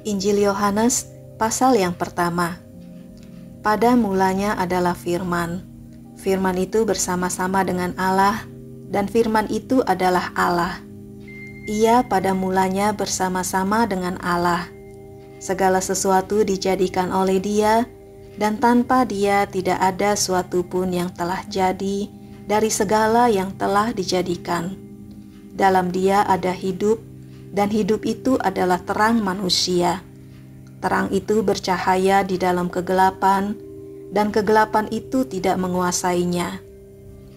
Injil Yohanes pasal yang pertama. Pada mulanya adalah Firman. Firman itu bersama-sama dengan Allah, dan Firman itu adalah Allah. Ia pada mulanya bersama-sama dengan Allah. Segala sesuatu dijadikan oleh Dia, dan tanpa Dia tidak ada suatu pun yang telah jadi dari segala yang telah dijadikan. Dalam Dia ada hidup, dan hidup itu adalah terang manusia. Terang itu bercahaya di dalam kegelapan, dan kegelapan itu tidak menguasainya.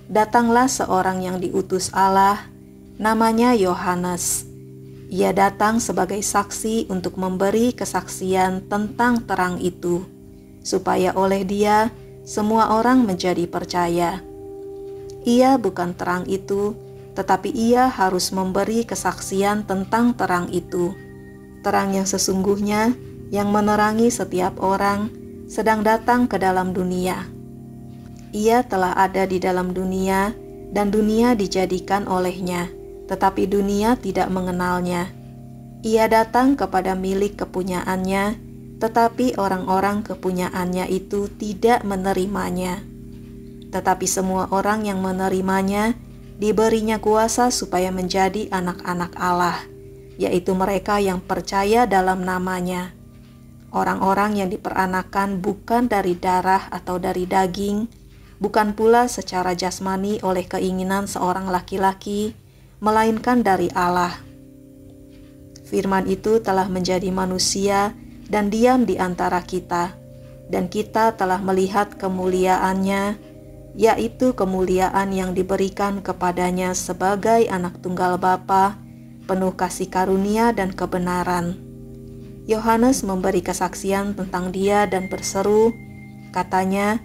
Datanglah seorang yang diutus Allah, namanya Yohanes. Ia datang sebagai saksi untuk memberi kesaksian tentang terang itu, supaya oleh Dia semua orang menjadi percaya. Ia bukan terang itu, tetapi ia harus memberi kesaksian tentang terang itu. Terang yang sesungguhnya, yang menerangi setiap orang, sedang datang ke dalam dunia. Ia telah ada di dalam dunia, dan dunia dijadikan olehnya, tetapi dunia tidak mengenalnya. Ia datang kepada milik kepunyaannya, tetapi orang-orang kepunyaannya itu tidak menerimanya. Tetapi semua orang yang menerimanya, diberinya kuasa supaya menjadi anak-anak Allah, yaitu mereka yang percaya dalam namanya. Orang-orang yang diperanakan bukan dari darah atau dari daging, bukan pula secara jasmani oleh keinginan seorang laki-laki, melainkan dari Allah. Firman itu telah menjadi manusia dan diam di antara kita, dan kita telah melihat kemuliaannya, yaitu kemuliaan yang diberikan kepadanya sebagai anak tunggal Bapa, penuh kasih karunia dan kebenaran. Yohanes memberi kesaksian tentang Dia dan berseru, katanya,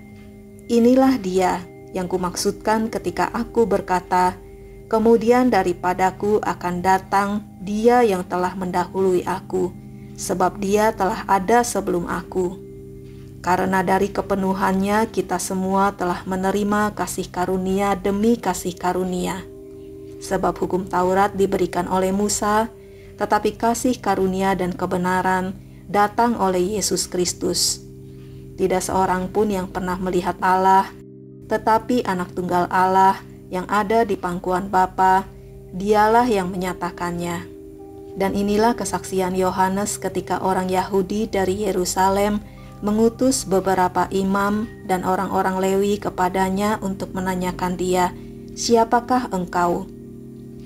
"Inilah Dia yang kumaksudkan ketika aku berkata, kemudian daripadaku akan datang Dia yang telah mendahului aku, sebab Dia telah ada sebelum aku." Karena dari kepenuhannya kita semua telah menerima kasih karunia demi kasih karunia. Sebab hukum Taurat diberikan oleh Musa, tetapi kasih karunia dan kebenaran datang oleh Yesus Kristus. Tidak seorang pun yang pernah melihat Allah, tetapi anak tunggal Allah yang ada di pangkuan Bapa, Dialah yang menyatakannya. Dan inilah kesaksian Yohanes ketika orang Yahudi dari Yerusalem mengutus beberapa imam dan orang-orang Lewi kepadanya untuk menanyakan dia, "Siapakah engkau?"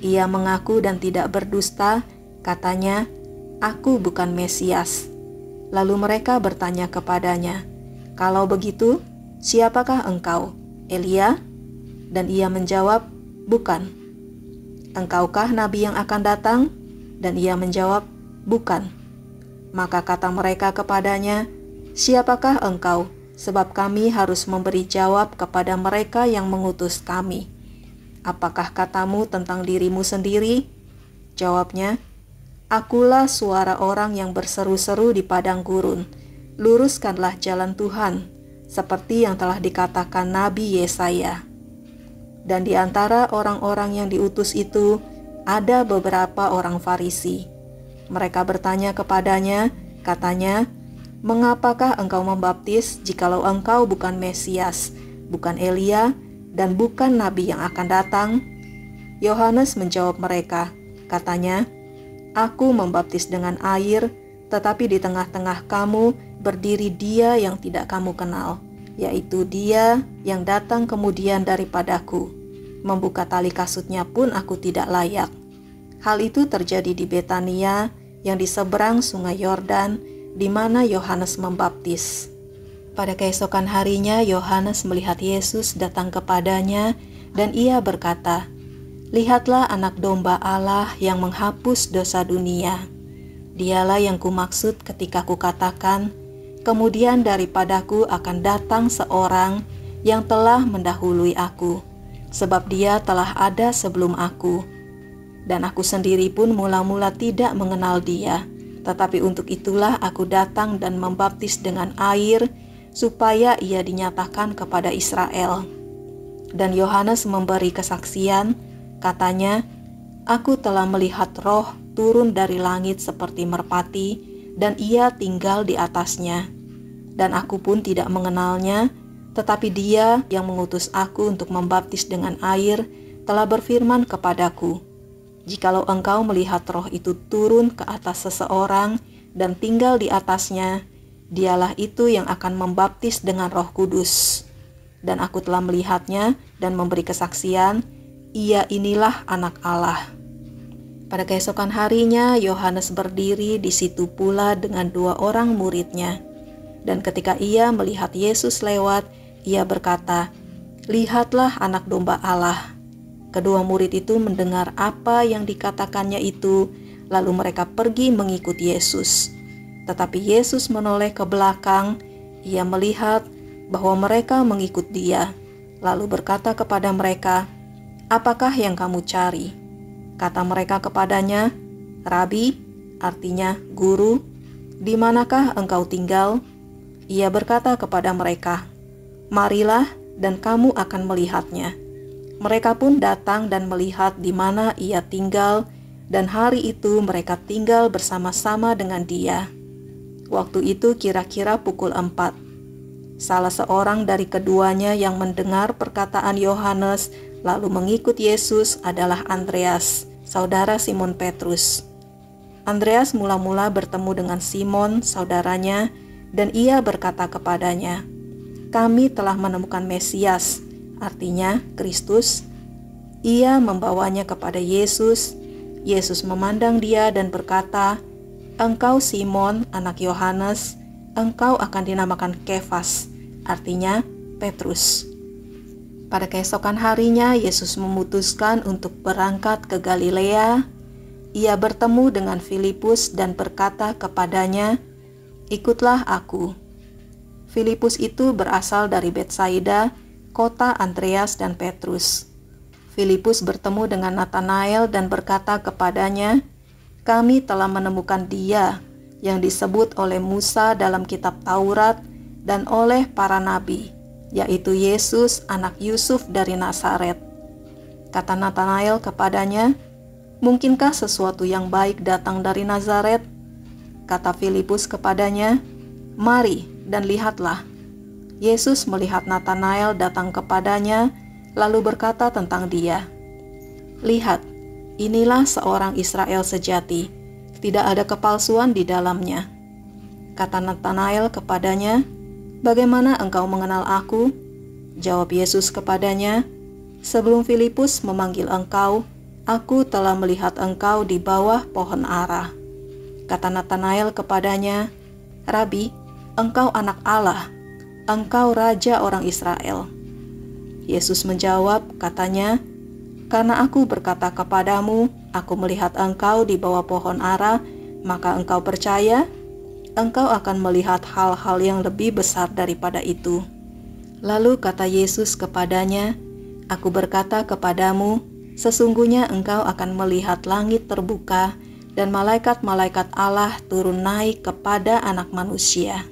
Ia mengaku dan tidak berdusta, katanya, "Aku bukan Mesias." Lalu mereka bertanya kepadanya, "Kalau begitu, siapakah engkau? Elia?" Dan ia menjawab, "Bukan." "Engkaukah nabi yang akan datang?" Dan ia menjawab, "Bukan." Maka kata mereka kepadanya, "Siapakah engkau? Sebab kami harus memberi jawab kepada mereka yang mengutus kami. Apakah katamu tentang dirimu sendiri?" Jawabnya, "Akulah suara orang yang berseru-seru di padang gurun. Luruskanlah jalan Tuhan, seperti yang telah dikatakan Nabi Yesaya." Dan di antara orang-orang yang diutus itu, ada beberapa orang Farisi. Mereka bertanya kepadanya, katanya, "Mengapakah engkau membaptis jikalau engkau bukan Mesias, bukan Elia, dan bukan Nabi yang akan datang?" Yohanes menjawab mereka, katanya, "Aku membaptis dengan air, tetapi di tengah-tengah kamu berdiri Dia yang tidak kamu kenal, yaitu Dia yang datang kemudian daripadaku. Membuka tali kasutnya pun aku tidak layak." Hal itu terjadi di Betania yang di seberang sungai Yordan, di mana Yohanes membaptis. Pada keesokan harinya Yohanes melihat Yesus datang kepadanya, dan ia berkata, "Lihatlah anak domba Allah yang menghapus dosa dunia. Dialah yang kumaksud ketika kukatakan, kemudian daripadaku akan datang seorang yang telah mendahului aku, sebab Dia telah ada sebelum aku. Dan aku sendiri pun mula-mula tidak mengenal Dia. Tetapi untuk itulah aku datang dan membaptis dengan air, supaya ia dinyatakan kepada Israel. Dan Yohanes memberi kesaksian, katanya, aku telah melihat Roh turun dari langit seperti merpati, dan ia tinggal di atasnya. Dan aku pun tidak mengenalnya, tetapi dia yang mengutus aku untuk membaptis dengan air telah berfirman kepadaku, jikalau engkau melihat Roh itu turun ke atas seseorang dan tinggal di atasnya, dialah itu yang akan membaptis dengan Roh Kudus. Dan aku telah melihatnya dan memberi kesaksian, ia inilah Anak Allah. Pada keesokan harinya, Yohanes berdiri di situ pula dengan 2 orang muridnya. Dan ketika ia melihat Yesus lewat, ia berkata, "Lihatlah Anak Domba Allah." Kedua murid itu mendengar apa yang dikatakannya itu, lalu mereka pergi mengikut Yesus. Tetapi Yesus menoleh ke belakang, ia melihat bahwa mereka mengikut dia, lalu berkata kepada mereka, "Apakah yang kamu cari?" Kata mereka kepadanya, "Rabi," artinya guru, "di manakah engkau tinggal?" Ia berkata kepada mereka, "Marilah dan kamu akan melihatnya." Mereka pun datang dan melihat di mana ia tinggal, dan hari itu mereka tinggal bersama-sama dengan dia. Waktu itu kira-kira pukul 4. Salah seorang dari keduanya yang mendengar perkataan Yohanes lalu mengikut Yesus adalah Andreas, saudara Simon Petrus. Andreas mula-mula bertemu dengan Simon, saudaranya, dan ia berkata kepadanya, "Kami telah menemukan Mesias," artinya Kristus. Ia membawanya kepada Yesus. Yesus memandang dia dan berkata, "Engkau Simon, anak Yohanes, engkau akan dinamakan Kefas," artinya Petrus. Pada keesokan harinya, Yesus memutuskan untuk berangkat ke Galilea. Ia bertemu dengan Filipus dan berkata kepadanya, "Ikutlah aku." Filipus itu berasal dari Betsaida, kota Andreas dan Petrus. Filipus bertemu dengan Natanael dan berkata kepadanya, "Kami telah menemukan Dia yang disebut oleh Musa dalam kitab Taurat dan oleh para nabi, yaitu Yesus anak Yusuf dari Nazaret." Kata Natanael kepadanya, "Mungkinkah sesuatu yang baik datang dari Nazaret?" Kata Filipus kepadanya, "Mari dan lihatlah." Yesus melihat Natanael datang kepadanya, lalu berkata tentang dia, "Lihat, inilah seorang Israel sejati, tidak ada kepalsuan di dalamnya." Kata Natanael kepadanya, "Bagaimana engkau mengenal aku?" Jawab Yesus kepadanya, "Sebelum Filipus memanggil engkau, aku telah melihat engkau di bawah pohon ara." Kata Natanael kepadanya, "Rabi, engkau Anak Allah, engkau Raja orang Israel." Yesus menjawab, katanya, "Karena aku berkata kepadamu, aku melihat engkau di bawah pohon ara, maka engkau percaya? Engkau akan melihat hal-hal yang lebih besar daripada itu." Lalu kata Yesus kepadanya, "Aku berkata kepadamu, sesungguhnya engkau akan melihat langit terbuka dan malaikat-malaikat Allah turun naik kepada Anak Manusia."